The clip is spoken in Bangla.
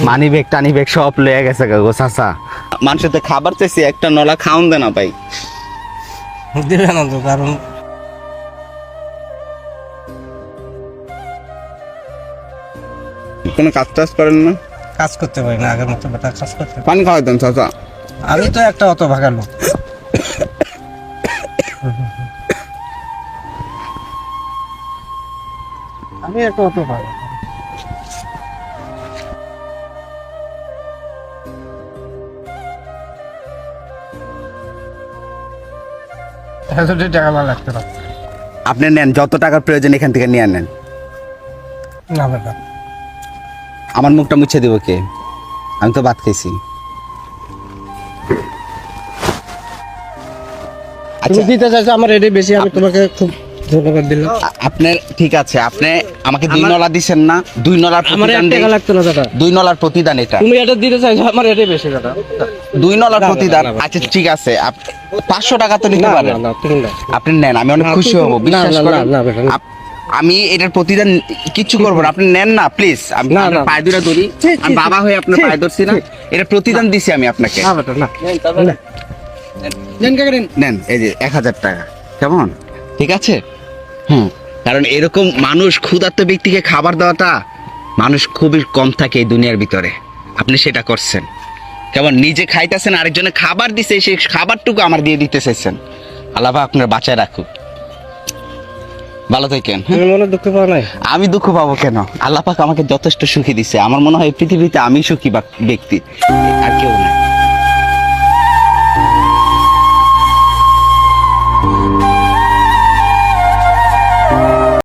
মানি ব্যাগ টানি ব্যাগ সব লয়ে গেছে গো চাচা। মানুষের তো খাবার চাইছি, একটা নলা খাওন দে না ভাই। দিবে না তো, কারণ কোনো কাজ টাজ করেন না? কাজ করতে পারি না আগের মতো, বেটা কাজ করতে পারি। পানি খাওয়াইতেন চাচা। আমি তো একটা অত ভাগা লোক। আমি একটা অত ভাগা। টাকা ভালো লাগতে পারে আপনি নেন, যত টাকার প্রয়োজন এখান থেকে নিয়ে নেন। না বেটা, আমার মুখটা মুছে দিব কে? আমি তো ভাত খাইছি। তুমি দিতে চাইছো আমার এটাই বেশি, আমি তোমাকে খুব ধন্যবাদ দিলাম। আপনার ঠিক আছে, আপনি আমাকে 2 নলা দিছেন না, 2 নলার আমার প্রতিদান 1 টাকা লাগতো না দাদা। 2 নলার প্রতিদান এটা। তুমি এটা দিতে চাইছো আমার এটাই বেশি দাদা। 2 নলার না, না, প্রতিদান। না, না, আচ্ছা ঠিক আছে, 500 টাকা তো নিতে না পারেন। না না, তুমি না। আপনি নেন, আমি অনেক খুশি হব, না, বিশ্বাস না, করেন। না, না, বেটা, না। আমি এটার প্রতিদান কিচ্ছু করবো না, আপনি নেন না প্লিজ। আমি না, আপনার না। পায়ে ধরে ধরি, আমি বাবা হয়ে আপনার পায়ে ধরছি না, এটা প্রতিদান দিছি আমি আপনাকে। না বেটা, না। নেন এই যে 1000 টাকা, কেমন? ঠিক আছে। কারণ এরকম মানুষ, ক্ষুধার্ত ব্যক্তিকে খাবার দেওয়াটা মানুষ খুবই কম থাকে এই দুনিয়ার ভিতরে। আপনি সেটা করছেন, কেমন? নিজে খাইতেছেন, আরেকজনে খাবার দিছে, সেই খাবারটুকু আমার দিয়ে দিতে চাইছেন। আল্লাহ পাক আপনার বাঁচায় রাখুক, ভালো থাকেন। তুমি মনে দুঃখ পাও নাই? আমি দুঃখ পাবো কেন? আল্লাহ পাক আমাকে যথেষ্ট সুখী দিছে। আমার মনে হয় এই পৃথিবীতে আমি সুখী ব্যক্তি, আর কেউ না।